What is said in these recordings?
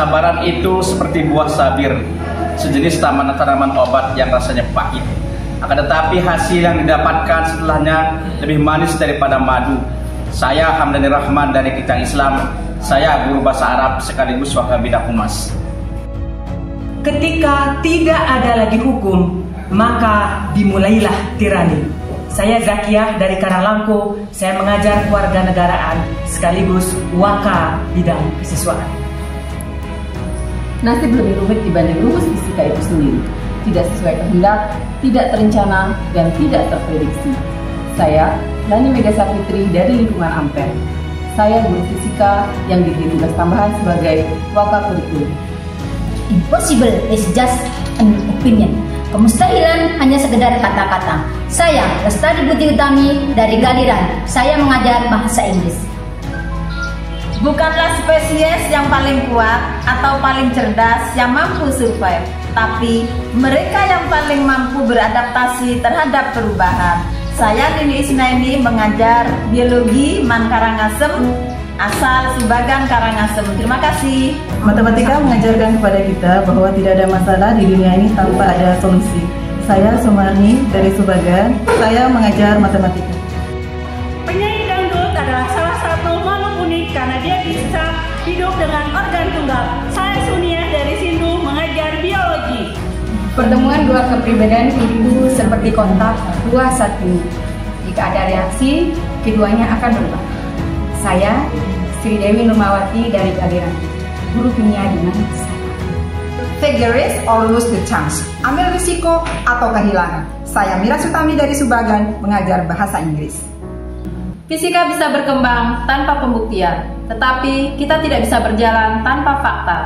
Kesabaran itu seperti buah sabir, sejenis tanaman obat yang rasanya pahit. Akan tetapi hasil yang didapatkan setelahnya lebih manis daripada madu. Saya Hamdani Rahman dari Kijang Islam. Saya guru bahasa Arab sekaligus Wakabidah Humas. Ketika tidak ada lagi hukum, maka dimulailah tirani. Saya Zakiah dari Karanglangko. Saya mengajar kewarganegaraan sekaligus waka bidang kesiswaan. Nasib lebih rumit dibanding rumus fisika itu sendiri. Tidak sesuai kehendak, tidak terencana, dan tidak terprediksi. Saya, Lani Megasa Fitri dari lingkungan Ampere. Saya guru fisika yang diberi tugas tambahan sebagai waka kurikulum. Impossible is just an opinion. Kemustahilan hanya sekedar kata-kata. Saya, Lestari Budi Utami dari Galiran. Saya mengajar bahasa Inggris. Bukanlah spesies yang paling kuat atau paling cerdas yang mampu survive, tapi mereka yang paling mampu beradaptasi terhadap perubahan. Saya Nini Isnaini mengajar biologi Man Karangasem, asal Subagan Karangasem. Terima kasih. Matematika mengajarkan kepada kita bahwa tidak ada masalah di dunia ini tanpa ada solusi. Saya Sumarni dari Subagan, saya mengajar matematika. Penyanyi dangdut adalah salah satu makhluk unik karena dia bisa hidup dengan organ tunggal. Saya Sunia dari Sindu mengajar biologi. Pertemuan dua kepribadian itu seperti kontak dua satu. Jika ada reaksi, keduanya akan berubah. Saya Sri Dewi Nurmawati dari Galiran, guru kimia di Manisa. Take the risk or lose the chance. Ambil risiko atau kehilangan. Saya Mira Sutami dari Subagan mengajar bahasa Inggris. Fisika bisa berkembang tanpa pembuktian, tetapi kita tidak bisa berjalan tanpa fakta.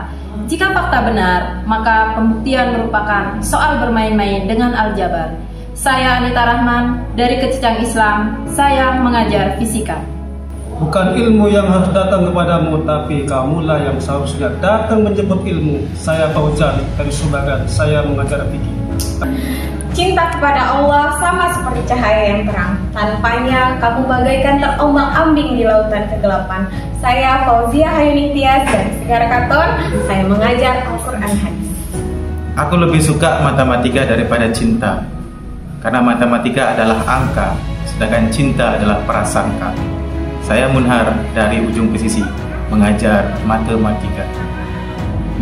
Jika fakta benar, maka pembuktian merupakan soal bermain-main dengan aljabar. Saya Anita Rahman dari Kijang Islam. Saya mengajar fisika. Bukan ilmu yang harus datang kepadamu, tapi kamulah yang seharusnya datang menjemput ilmu. Saya Fauzan dari Subagan. Saya mengajar fikih. Cinta kepada Allah sama seperti cahaya yang terang. Tanpanya kamu bagaikan terombang-ambing di lautan kegelapan. Saya Fauzia Hayuni Tias dari Segara Katon. Saya mengajar Al-Quran Hadis. Aku lebih suka matematika daripada cinta, karena matematika adalah angka, sedangkan cinta adalah prasangka. Saya Munhar dari ujung pesisi, mengajar matematika.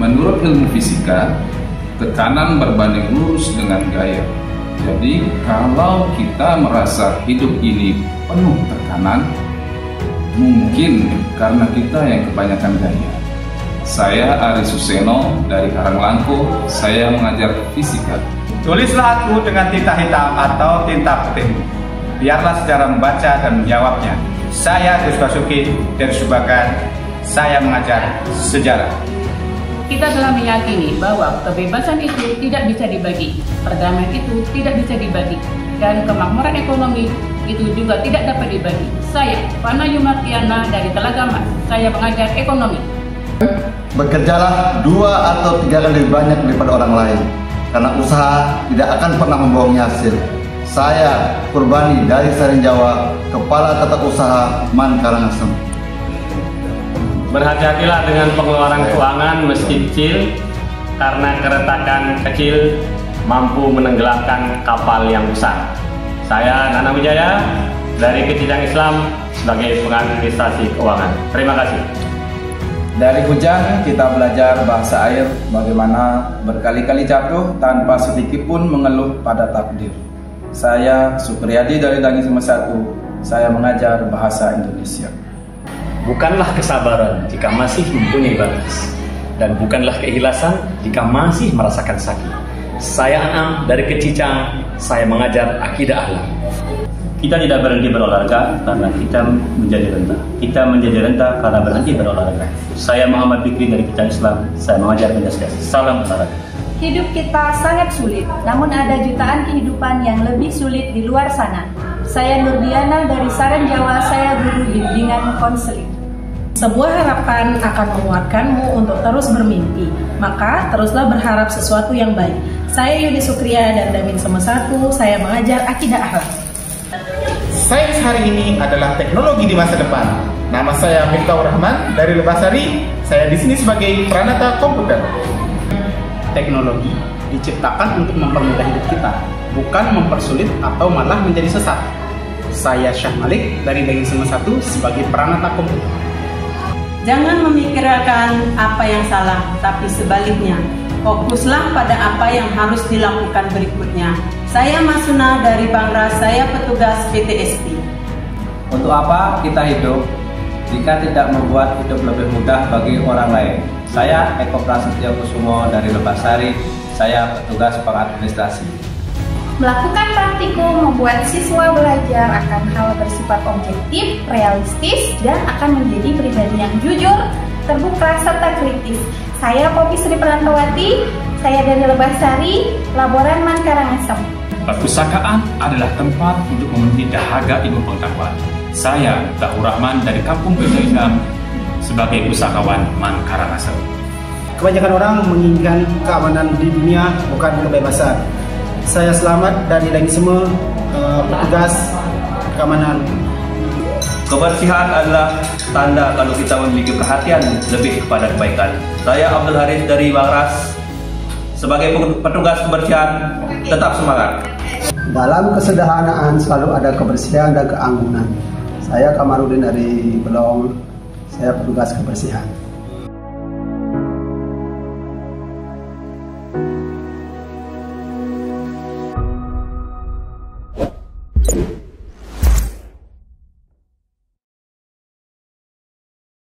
Menurut ilmu fisika, tekanan berbanding lurus dengan gaya. Jadi kalau kita merasa hidup ini penuh tekanan, mungkin karena kita yang kebanyakan gaya. Saya Ari Suseno dari Karanglangko. Saya mengajar fisika. Tulislah aku dengan tinta hitam atau tinta putih. Biarlah sejarah membaca dan menjawabnya. Saya Gus Basuki dari Subagan. Saya mengajar sejarah. Kita telah meyakini bahwa kebebasan itu tidak bisa dibagi, perdamaian itu tidak bisa dibagi, dan kemakmuran ekonomi itu juga tidak dapat dibagi. Saya, Fana Yumartiana dari Telaga Mas. Saya mengajar ekonomi. Bekerjalah 2 atau 3 kali lebih banyak daripada orang lain, karena usaha tidak akan pernah membohongi hasil. Saya Purbani dari Sarin Jawa, Kepala Tata Usaha Man Karangasem. Berhati-hatilah dengan pengeluaran keuangan meski kecil, karena keretakan kecil mampu menenggelamkan kapal yang besar. Saya Nana Wijaya dari Kijang Islam sebagai pengadministrasi keuangan. Terima kasih. Dari hujan kita belajar bahasa air, bagaimana berkali-kali jatuh tanpa sedikit pun mengeluh pada takdir. Saya Supriyadi dari Dangi 1. Saya mengajar bahasa Indonesia. Bukanlah kesabaran jika masih mempunyai batas, dan bukanlah keikhlasan jika masih merasakan sakit. Saya Anam dari Kecicang. Saya mengajar akidah akhlak. Kita tidak berhenti berolahraga karena kita menjadi renta. Kita menjadi renta karena berhenti berolahraga. Saya Muhammad Fikri dari Kijang Islam. Saya mengajar penjaskas. Salam olahraga. Hidup kita sangat sulit, namun ada jutaan kehidupan yang lebih sulit di luar sana. Saya Nurdiana dari Saran Jawa. Saya guru bimbingan konseling. Sebuah harapan akan menguatkanmu untuk terus bermimpi, maka teruslah berharap sesuatu yang baik. Saya Yudi Sukria dan Damin 1. Saya mengajar akidah akhlak. sains hari ini adalah teknologi di masa depan. Nama saya Miftahur Rahman dari Lebasari. Saya di sini sebagai peranata komputer. Teknologi diciptakan untuk mempermudah hidup kita, bukan mempersulit atau malah menjadi sesat. Saya Syah Malik dari Daging Semut 1 sebagai peranata komputer. Jangan memikirkan apa yang salah, tapi sebaliknya. Fokuslah pada apa yang harus dilakukan berikutnya. Saya Masuna dari Bangras, saya petugas PTSP. Untuk apa kita hidup jika tidak membuat hidup lebih mudah bagi orang lain? Saya Eko Prasetyo Kusumo dari Lebasari, saya petugas pengadministrasi. Melakukan praktikum membuat siswa belajar akan hal bersifat objektif, realistis, dan akan menjadi pribadi yang jujur, terbuka, serta kritis. Saya Poppy Sri Perantawati, saya dari Lebasari, Laboran Man Karangasem. Perpustakaan adalah tempat untuk memenuhi dahaga ilmu pengetahuan. Saya Miftahur Rahman dari Kampung Beza Islam sebagai usahawan Man Karangasem. Kebanyakan orang menginginkan keamanan di dunia, bukan kebebasan. Saya Selamat dari Daging Semut, petugas keamanan. Kebersihan adalah tanda kalau kita memiliki perhatian lebih kepada kebaikan. Saya Abdul Haris dari Bangras sebagai petugas kebersihan. Tetap semangat. Dalam kesederhanaan selalu ada kebersihan dan keanggunan. Saya Kamarudin dari Belong, saya petugas kebersihan.